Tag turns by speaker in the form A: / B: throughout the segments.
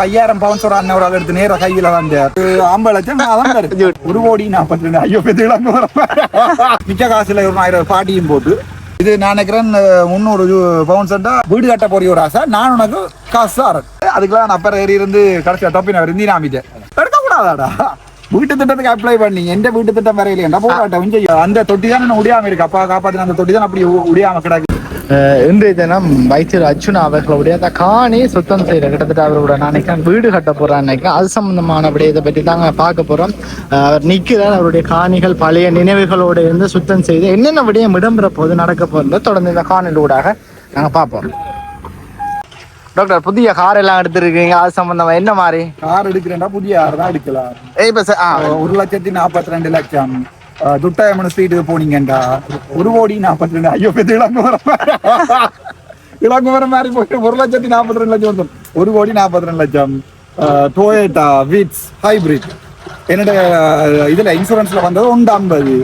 A: 5000 bounce ஒரு அண்ணன் ஒரு ஆள் எடுத்து நேர கையில வந்து 50 லட்சம் அதான் 1 கோடி 42 ஐயோ பெரிய மிச்ச காசுல ஒரு 1000 பாட்டியும் போட்டு இது நான் நினைக்கிறேன் 300 பவுன்ஸ் வீடு கட்ட போறிய ஒரு ஆசை. நான் உனக்கு காசு தரேன். அதுக்கெல்லாம் நான் அப்பறம் ஏறி இருந்து கடைசியா டொப்பின இருந்து நாமிட்டேன். எடுக்க கூடாதாடா வீட்டு திட்டத்துக்கு அப்ளை பண்ணி எந்த வீட்டு திட்டம் வர இல்லையா போராட்டம் அந்த தொட்டி தான் முடியாம இருக்கு. அப்பா காப்பாத்தின அந்த தொட்டி தான் அப்படி முடியாம கிடக்கு.
B: இன்றைய தினம் வைத்தியர் அர்ச்சுனா அவர்களுடைய அந்த காணி சுத்தம் செய்யற கிட்டத்தட்ட அவரோட நினைக்கிறேன் வீடு கட்ட போறான்னு நினைக்கிறேன். அது சம்பந்தமான விடயத்தை பற்றி தாங்க பார்க்க போறோம். அவர் நிற்கிறார். அவருடைய காணிகள் பழைய நினைவுகளோடு இருந்து சுத்தம் செய்து என்னென்ன விடயம் இடம்பெற போது நடக்க போறது தொடர்ந்து இந்த காணொலியூடாக நாங்க பார்ப்போம். டாக்டர், புதிய கார் எல்லாம் எடுத்துருக்கீங்க. அது சம்பந்தமா என்ன மாதிரி
A: கார் எடுக்கிறேன்டா? புதிய கார் தான் எடுக்கலாம். 1,42,00,000 துட்டாயமன ஸ்ட்ரீட்டுக்கு போனீங்கண்டா 1 கோடி 42 ஐயோ பெரிய இளங்கு வர மாதிரி போயிட்டு 1,42,00,000 1 கோடி 42 லட்சம். டொயோட்டா விட்ஸ் ஹைபிரிட் என்னோட இதுல இன்சூரன்ஸ்ல வந்தது 150.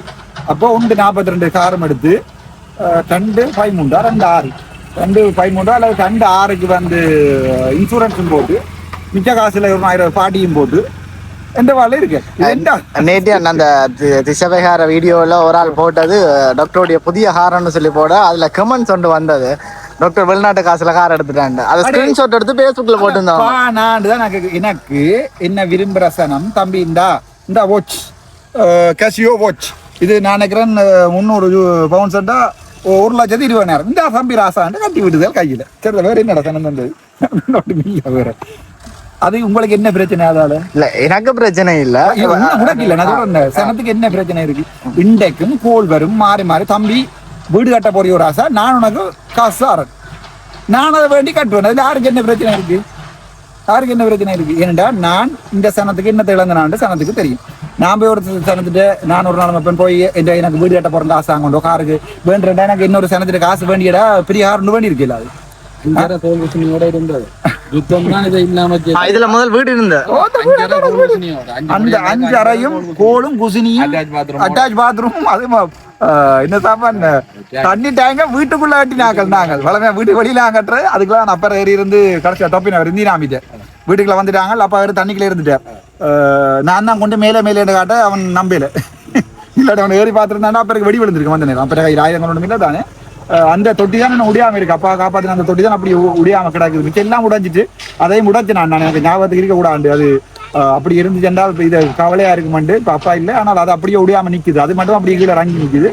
A: அப்போ 142 காரம் எடுத்து 2,13 2,13 அல்லது 2,6க்கு வந்து இன்சூரன்ஸும் போட்டு மிச்ச காசுல ஒரு 1000 பாட்டியும் போட்டு எந்த வாழை இருக்கு.
B: நேற்று அந்த திசைகார வீடியோவில் ஒரு ஆள் போட்டது டாக்டருடைய புதிய காரன்னு சொல்லி போட அதில் கமெண்ட்ஸ் ஒன்று வந்தது. டாக்டர் வெளிநாட்டு காசுல கார் எடுத்துட்டாங்க. அதை ஸ்கிரீன்ஷாட் எடுத்து பேஸ்புக்ல போட்டுருந்தோம்.
A: நான் தான் எனக்கு என்ன விரும்புகிற சனம் தம்பி இந்த வாட்ச் கேசியோ வாட்ச் இது நான் நினைக்கிறேன் 300 பவுன்ஸ் 1,20,000 இந்த தம்பி ராசாண்டு கட்டி விடுதல் கையில். சரி வேற என்னடா சனம் தந்தது வேற அது உங்களுக்கு என்ன பிரச்சனை? அதால
B: இல்ல எனக்கு பிரச்சனை இல்ல,
A: உனக்கு இல்ல. நான் சனத்துக்கு என்ன பிரச்சனை இருக்கு? இன்றைக்கும் கோல் வரும் மாறி மாறி தம்பி வீடு கட்ட போறிய ஒரு ஆசை. நான் உனக்கு காசு தரேன். நான் அதை வேண்டி கட்டுவேன். அதுல யாருக்கு என்ன பிரச்சனை இருக்கு? யாருக்கு என்ன பிரச்சனை இருக்கு? ஏனண்டா நான் இந்த சனத்துக்கு என்ன இழந்தனான்னு சனத்துக்கு தெரியும். நான் போய் ஒரு சனத்துட்டு நான் ஒரு நாள் பெண் போய் எனக்கு வீடு கட்ட போறேன் காசு ஆகண்டோ காருக்கு வேண்டுறா எனக்கு இன்னொரு சனத்துட்டு காசு வேண்டியடா பெரிய கார் வேண்டி இருக்கல. அது இருந்தது
B: இதுல முதல் வீடு இருந்த
A: அந்த 5 அறையும் கோலும் குசினியும் அட்டாச் பாத்ரூம் அது என்ன சாப்பாடு தண்ணி டேங்க வீட்டுக்குள்ள கட்டினாக்கள். நாங்கள் வளமையா வீட்டு வெளியில கட்டுறது. அதுக்கெல்லாம் நான் அப்பறம் ஏறி இருந்து கடைசியா டொப்பின இருந்து நாமிட்டேன். வீட்டுக்குள்ள வந்துட்டாங்க. அப்பா தண்ணிக்குள்ள இருந்துட்டேன். நான் தான் கொண்டு மேலே மேலே காட்ட அவன் நம்பல. இல்லாட்டி அவன் ஏறி பார்த்துருந்தானா அப்பறம் வெடி விழுந்திருக்கு வந்த நேரம். அப்பறம் 1000 இல்லை தானே அந்த தொட்டி தான் நான் உடையாம இருக்கு. அப்பா காப்பாத்தின அந்த தொட்டி தான் அப்படி உடையாம கிடக்குது. மிச்சம் எல்லாம் உடைஞ்சிட்டு அதையும் உடைச்சு நான் எனக்கு ஞாபகத்துக்கு இருக்க கூடாது. அது அப்படி இருந்துச்சுன்றால் இப்போ இது கவலையா இருக்குமாண்டு இப்போ அப்பா இல்லை. ஆனால் அது அப்படியே உடையாம நிக்குது. அது மட்டும் அப்படி கீழே இறங்கி நிக்குது.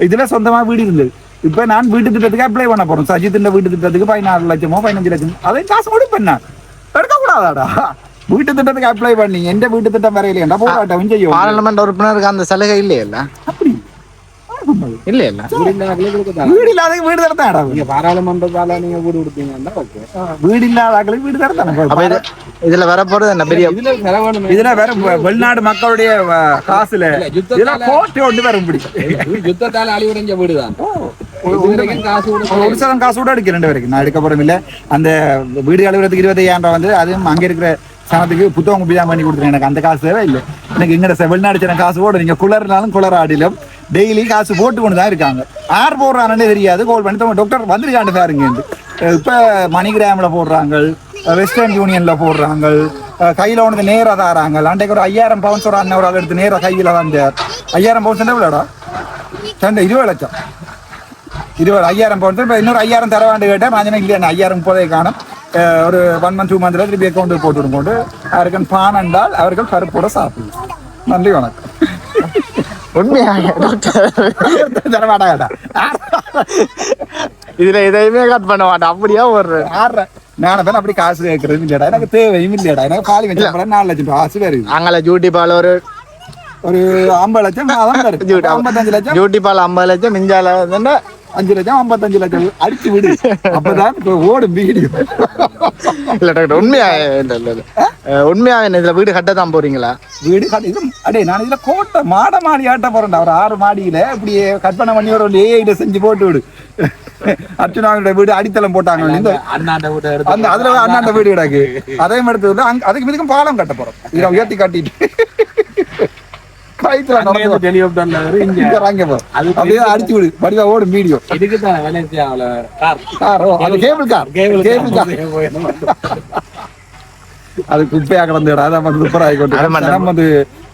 A: இதுல சொந்தமா வீடு இருந்தது. இப்ப நான் வீட்டு திட்டத்துக்கு அப்ளை பண்ண போறோம். சஜித் வீட்டு திட்டத்துக்கு 14 லட்சமோ 15 லட்சமோ அதையும் காசு கொடுப்பேன். நான் எடுக்க கூடாதாடா வீட்டு திட்டத்துக்கு அப்ளை பண்ணி எந்த வீட்டு திட்டம் வரையிலேண்டா போராட்டம் செய்யும்.
B: பார்லிமெண்ட் உறுப்பினருக்கு அந்த சலுகை இல்லையில்ல? அப்படி இல்ல இல்ல
A: வீடு இல்லாத வீடு தரத்தாடா.
C: நீங்க பாராளுமன்றத்தால நீங்க வீடு கொடுத்தீங்கன்னா ஓகே.
A: வீடு இல்லாதவங்களுக்கு வீடு தரத்தானே.
B: இதுல வர போறது என்ன பெரிய
A: இதுல வேற வெளிநாடு மக்களுடைய காசுல இதெல்லாம் கோட்டை ஒன்று வரும்.
C: யுத்தத்தால அழிவுடைஞ்ச வீடுதான்.
A: ஒரு சதம் காசு கூட எடுக்க 2 வரைக்கும் நான் எடுக்க போறோம். இல்ல அந்த வீடு அலுவலகத்துக்கு 25,000 வந்து அதுவும் அங்க இருக்கிற சனத்துக்கு புத்தகம் குப்பிதான் பண்ணி கொடுத்துருங்க. எனக்கு அந்த காசு தேவை இல்லை. எனக்கு இங்க வெளிநாடு சின்ன காசு போட நீங்க குளர்னாலும் குளராடிலும் டெய்லி காசு போட்டு கொண்டு தான் இருக்காங்க. யார் போடுறாங்கன்னு தெரியாது. கோல் பண்ணி டாக்டர் வந்துருக்காண்டு பாருங்க. இப்ப மணிகிராம்ல போடுறாங்க, வெஸ்டர்ன் யூனியன்ல போடுறாங்க, கையில ஒன்று நேராக தாராங்க. அன்றைக்கு ஒரு 5000 பவுன்ஸ் ஒரு அண்ணன் ஒரு ஆள் எடுத்து நேராக கையில வந்தார். 5000 பவுன்ஸ் எவ்வளோடா? 20 லட்சம் 5000 பவுன்ஸ். இப்போ இன்னொரு 5000 தரவாண்டு கேட்டேன். நான் இல்லையா 5000 இப்போதே காணும். ஒரு 1 month 2 monthல திருப்பி அக்கௌண்ட் போட்டு விடும்போது அவர்கள் பான் என்றால் அவர்கள் பருப்போட சாப்பிடலாம். நன்றி வணக்கம்.
B: இதுல எதையுமே கட் பண்ண மாட்டேன். அப்படியே ஒரு
A: நான் அப்படி காசு கேட்கறது இல்லையடா. எனக்கு தேவையும் இல்லையடா. எனக்கு காலி வச்ச 4 லட்சம் காசு வருது.
B: அங்கே ஜூட்டி பால் ஒரு
A: 50 லட்சம் 55 லட்சம்
B: ஜூட்டி பால் 50 லட்சம் மிஞ்சால
A: 5 லட்சம் 55 லட்சம் அடிச்சு விடு. அப்பதான் ஓடும் வீடியோ.
B: இல்ல டாக்டர் உண்மையா இதுல வீடு கட்ட தான் போறீங்களா?
A: வீடு கட்ட அடே நான் இதுல கோட்டை மாட மாடி ஆட்ட போறேன்டா. ஒரு 6 மாடியில இப்படி கற்பனை பண்ணி ஒரு ஏஐட செஞ்சு போட்டு விடு. அர்ச்சுனாவோட வீடு அடித்தளம் போட்டாங்க. அந்த அதுல அண்ணாண்ட வீடு கிடக்கு. அதையும் எடுத்து அதுக்கு இதுக்கும் பாலம் கட்ட போறோம். இதை உயர்த்தி கட்டிட்டு அடிச்சு விடு. வடிவா ஓடும் வீடியோ. அது குப்பையா கிடந்துடா அதான் வந்து சூப்பராகி கொண்டு வந்து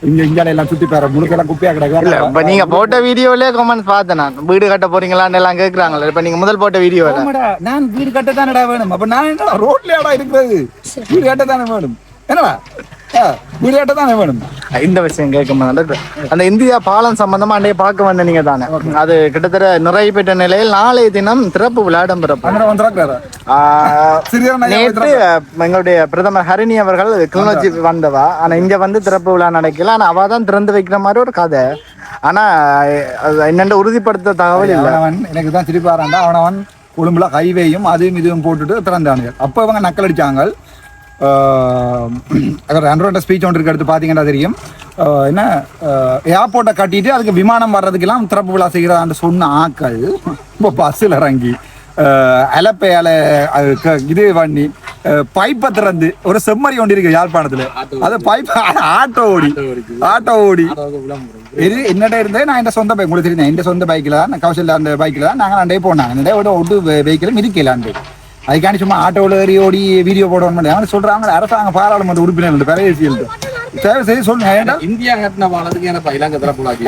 A: இங்க எல்லாம் சுத்தி பாரு முழுக்கெல்லாம் குப்பையா கிடக்கு.
B: இப்ப நீங்க போட்ட வீடியோலயே கமெண்ட்ஸ் பார்த்தேன் நான். வீடு கட்ட போறீங்களான்னு எல்லாம் கேக்குறாங்களே. இப்ப நீங்க முதல் போட்ட வீடியோல
A: நான் வீடு கட்டத்தானடா வேணும். அப்ப நான் என்ன ரோட்லயாடா இருக்கிறது? வீடு கட்டத்தானே வேணும். என்னடா வீடு கட்டத்தானே வேணும்.
B: இந்த விஷயம் கேட்கும் அந்த இந்தியா பாலம் சம்பந்தமா அன்றைய பார்க்க வந்த நீங்க தானே, அது கிட்டத்தட்ட நிறைவு பெற்ற நிலையில் நாளைய தினம் திறப்பு விழா இடம்பெறும். நேற்று எங்களுடைய பிரதமர் ஹரிணி அவர்கள் கிளிநொச்சி வந்தவா, ஆனா இங்க வந்து திறப்பு விழா நடக்கல. ஆனா அவ தான் திறந்து வைக்கிற மாதிரி ஒரு கதை. ஆனா என்னென்ன உறுதிப்படுத்த தகவல் இல்லை.
A: எனக்கு தான் திருப்பாராண்டா அவனவன் கொழும்புல ஹைவேயும் அதுவும் இதுவும் போட்டுட்டு திறந்தானுங்க. அப்போ இவங்க நக்கல் அடிச்சாங்க. அன்றைய ஸ்பீச் ஒன்று எடுத்து பார்த்தீங்கன்னா தெரியும். என்ன ஏர்போர்ட்டை கட்டிட்டு அதுக்கு விமானம் வர்றதுக்கெல்லாம் திறப்பு விழா செய்கிறான்னு சொன்ன ஆக்கள் இப்போ பஸ்ஸில் இறங்கி அலப்பையால இது பண்ணி பைப்பை திறந்து ஒரு செம்மறி ஒன்று இருக்கு யாழ்ப்பாணத்தில். அது பைப் ஆட்டோ ஓடி இது என்னடா இருந்தே நான் என் சொந்த பைக் உங்களுக்கு தெரியும். என் சொந்த பைக்கில் தான் கௌசல்யா அந்த பைக்கில் தான் நாங்கள் அண்டே போனாங்க. அண்டே ஒட்டு வெஹிக்கிளும் இருக்கலாண்டு அதுக்காண்டி சும்மா ஆட்டோவில் ஏறி ஓடி வீடியோ போடணும் அவங்க சொல்றாங்க. அரசாங்க பாராளுமன்ற உறுப்பினர் பரவேசியல் தேவை செய்து சொல்லுங்க.
C: இந்தியா கட்டின பாலத்துக்கு என்ன இலங்கை திறப்புலாக்கி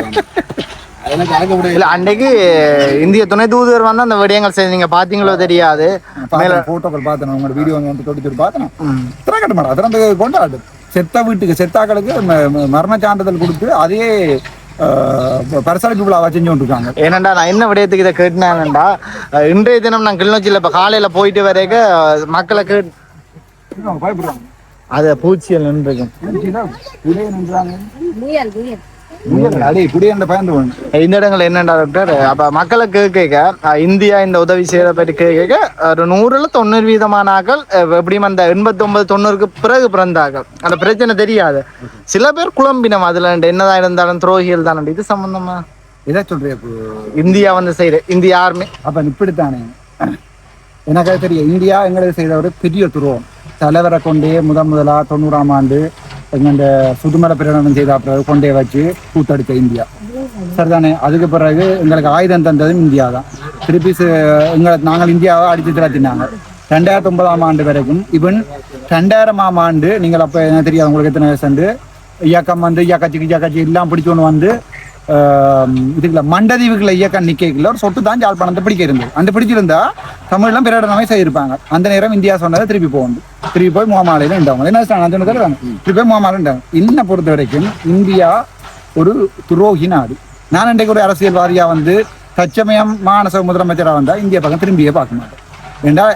B: அன்னைக்கு இந்திய துணை தூதுவர் வந்து அந்த விடயங்கள் செய்து நீங்க பாத்தீங்களோ தெரியாது.
A: போட்டோக்கள் பார்த்தேன் உங்களோட வீடியோ வந்து தொட்டு பார்த்தேன். திறக்கட்ட மாட்டோம் திறந்து கொண்டாடு செத்த வீட்டுக்கு செத்தாக்களுக்கு மரண சான்றிதழ் கொடுத்து அதே பரிசளிப்பு விழாவா செஞ்சு கொண்டிருக்காங்க.
B: ஏனண்டா நான் என்ன விடயத்துக்கு இதை கேட்டினாங்கண்டா, இன்றைய தினம் நான் கிளிநொச்சியில் இப்போ காலையில போயிட்டு வரைக்கும் மக்களை
A: பயப்படுறாங்க.
B: அது பூச்சியல் நின்றுக்கும் இந்த இடங்கள் என்னண்டா டாக்டர். அப்ப மக்களை கேட்க இந்தியா இந்த உதவி செய்யறத பற்றி கேட்க ஒரு 100-90% ஆக்கள் எப்படியும் அந்த 89-90க்கு பிறகு பிறந்தார்கள். அந்த பிரச்சனை தெரியாது. சில பேர் குழம்பினம் அதுல என்னதான் இருந்தாலும் துரோகிகள் தானே. இது சம்பந்தமா
A: எதை சொல்றேன்?
B: இந்தியா வந்து செய்யற இந்திய ஆர்மி
A: அப்ப இப்படித்தானே எனக்கு தெரியும். இந்தியா எங்களுக்கு செய்த ஒரு பெரிய துரோகம். தலைவரை கொண்டே முதலா 90ஆம் ஆண்டு எங்க சுதுமலை பிரகடனம் செய்த பிறகு கொண்டே வச்சு கூத்தடித்த இந்தியா சரிதானே. அதுக்கு பிறகு எங்களுக்கு ஆயுதம் தந்ததும் இந்தியா தான். திருப்பி நாங்கள் இந்தியாவை அடித்து திரட்டினாங்க 2009ஆம் ஆண்டு வரைக்கும். ஈவன் 2000ஆம் ஆண்டு நீங்கள் அப்போ என்ன தெரியாது உங்களுக்கு எத்தனை வயசு இயக்கம் வந்து இயக்கச்சி எல்லாம் பிடிச்சோன்னு வந்து இதுக்குள்ள மண்டதீவுக்குள்ள இயக்கம் நிக்கல ஒரு சொட்டு தான் யாழ்ப்பாணத்தை பிடிக்க இருந்தது. அந்த பிடிச்சிருந்தா தமிழ்லாம் பிரகடனமே செய்திருப்பாங்க. அந்த நேரம் இந்தியா சொன்னதை திருப்பி போய் முகமாலையில உண்டாங்க. என்ன திருப்பி போய் முகமாலை உண்டாங்க. இன்னை பொறுத்த வரைக்கும் இந்தியா ஒரு துரோகி நாடு. நான் இன்றைக்கு ஒரு அரசியல்வாதியா வந்து தற்சமயம் மாநச முதலமைச்சராக வந்தா இந்தியா பக்கம் திரும்பியே பார்க்க மாட்டேன். ஏண்டா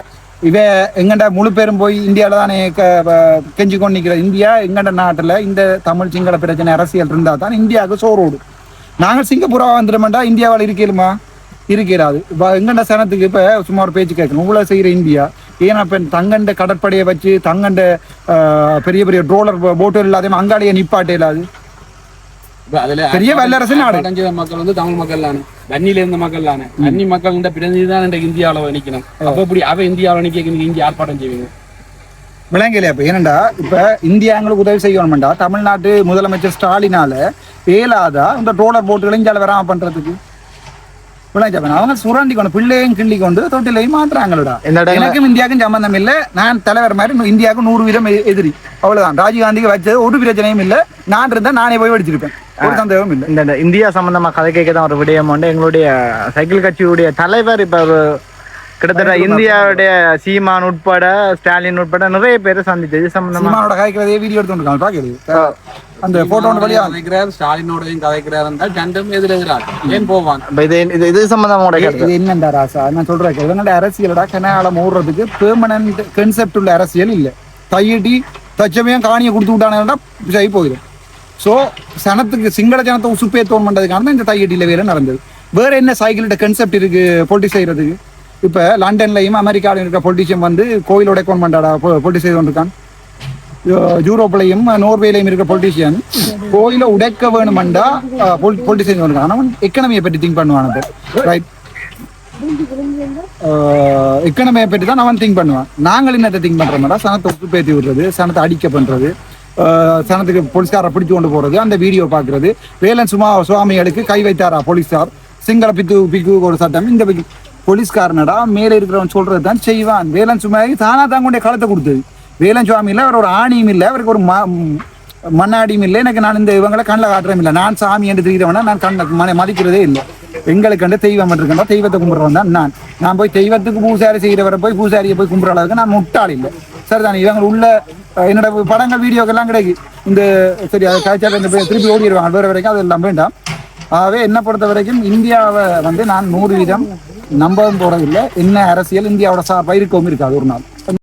A: எங்கண்ட முழு பேரும் போய் இந்தியாவில தானே கெஞ்சி கொண்டு நிற்கிற. இந்தியா எங்கண்ட நாட்டுல இந்த தமிழ் சிங்கள பிரச்சனை அரசியல் இருந்தா தான் இந்தியாவுக்கு சோரோடு. நாங்கள் சிங்கப்பூரா வந்துடுமாண்டா இந்தியாவால் இருக்கலுமா இருக்கிறாது. எங்கண்ட சனத்துக்கு இப்ப சும்மா ஒரு பேச்சு கேட்கணும். இவ்வளவு செய்யற இந்தியா ஏன்னா இப்ப தங்கண்ட கடற்படையை வச்சு தங்கண்ட பெரிய பெரிய ட்ரோலர் போட்டு இல்லாத அங்காடியே நிப்பாட்டே இல்லாது பெரிய வல்லரசு நாடு.
C: மக்கள் வந்து தமிழ் மக்கள் தானே, தண்ணியில இருந்த மக்கள் தானே. தண்ணி மக்கள் பிரதிநிதிதான் இந்தியாவில் நிக்கணும். அப்ப இப்படி இந்தியாவில் நிக்க இந்தியா ஆர்ப்பாட்டம் செய்வீங்க
A: விளங்கலையா? இப்ப ஏனண்டா இப்ப இந்தியா எங்களுக்கு உதவி செய்யணும்டா தமிழ்நாட்டு முதலமைச்சர் ஸ்டாலினால ஏலாதா இந்த ட்ரோலர் போட்டுகளை இந்தியாவில் வராம பண்றதுக்கு அவங்க சுரண்டிக்கணும். பிள்ளையும் கிள்ளி கொண்டு தொட்டிலையும் மாத்துறாங்களா. எனக்கும் இந்தியாவுக்கும் சம்பந்தம் இல்லை. நான் தலைவர் மாதிரி இந்தியாவுக்கு 100% எதிரி. அவ்வளவுதான். ராஜீவ்காந்திக்கு வச்சது ஒரு பிரச்சனையும் இல்லை. நான் இருந்தா நானே போய் வெடிச்சிருப்பேன். ஒரு சந்தேகமும் இல்லை. இந்த இந்தியா சம்பந்தமா கதை கேட்க தான் ஒரு விடயம் உண்டு. எங்களுடைய சைக்கிள் கட்சியுடைய தலைவர் இப்ப ஒரு கிட்டத்தட்ட இந்தியாவுடைய சீமான் உட்பட ஸ்டாலின் உட்பட நிறைய பேரை சந்திச்சது சம்பந்தமா கதைக்கிறதே வீடியோ எடுத்துருக்காங்க. பாக்குறது அந்த போட்டோ வழியா கதைக்கிறார். ஸ்டாலினோடையும் கதைக்கிறார். ரெண்டும் எதிரெதிராக ஏன் போவான். இது சம்பந்தமா இது என்னண்டா ராசா நான் சொல்றேன். இவங்களோட அரசியலோட கனாலம் ஓடுறதுக்கு பெர்மனன்ட் கன்செப்ட் உள்ள அரசியல் இல்லை. தையடி தச்சமையும் காணியை கொடுத்து விட்டானா சரி போயிடும். ஸோ சனத்துக்கு சிங்கள ஜனத்தை உசுப்பேத்தோன் பண்றதுக்கான இந்த தையடியில வேற நடந்தது. வேற என்ன சைக்கிள்கிட்ட கன்செப்ட் இருக்கு பொலிட்டிக்ஸ் செய்யறதுக்கு? இப்ப லண்டன்லயும் அமெரிக்காவிலும் இருக்கிற பொலிட்டிஷியன் வந்து கோயிலோட கோன் பண்றாடா பொலிட்டிக்ஸ் செய்து கொண்டிருக்கான். யூரோப்லையும் நோர்வேலையும் இருக்கிற பொலிட்டிஷியன் கோயில உடைக்க வேணுமெண்டா பொலிட்டிக்ஸ் செய்து கொண்டிருக்கான். அவன் எக்கனமியை பற்றி திங்க் பண்ணுவான். ரைட், எக்கனமியை பற்றி தான் அவன் திங்க் பண்ணுவான். நாங்கள் என்னத்தை திங்க் பண்றோம்டா சனத்தை உப்பு பேத்தி விடுறது, சனத்தை அடிக்க பண்றது, சனத்துக்கு போலீஸ்காரை பிடிச்சு கொண்டு போறது, அந்த வீடியோ பாக்குறது. வேலன் சுவாமிகளுக்கு கை வைத்தாரா போலீஸ்கார் சிங்கள பிக்கு ஒரு சட்டம். இந்த போலீஸ்காரனடா மேலே இருக்கிறவன் சொல்றது தான் செய்வான். வேலன் சும்மா தானா தான் கொண்டே களத்தை கொடுத்தது. வேலன் சுவாமி இல்லை, அவர் ஒரு ஆணியும் இல்லை, அவருக்கு ஒரு மண்ணாடியும் இல்லை. எனக்கு நான் இந்த இவங்களை கண்ணில் காட்டுறேன் இல்லை. நான் சாமி என்று தெரிகிறவனா நான் கண்ணை மதிக்கிறதே இல்லை. எங்களுக்கு கண்டு தெய்வம் இருக்கின்ற தெய்வத்தை கும்பிட்றவன் தான் நான் போய் தெய்வத்துக்கு பூசாரி செய்கிறவரை போய் பூசாரியை போய் கும்பிட்ற அளவுக்கு நான் முட்டாள் இல்லை. சரிதானே? இவங்க உள்ள என்னோட படங்கள் வீடியோக்கெல்லாம் கிடைக்கு. இந்த சரி அதை காய்ச்சல் திருப்பி ஓடிடுவாங்க வேறு வரைக்கும், அது எல்லாம் வேண்டாம். ஆகவே என்னை பொறுத்த வரைக்கும் இந்தியாவை நான் 100% நம்பவும் போறதில்லை. என்ன அரசியல் இந்தியாவோட சார்பாக இருக்கவும் இருக்காது ஒரு நாள்.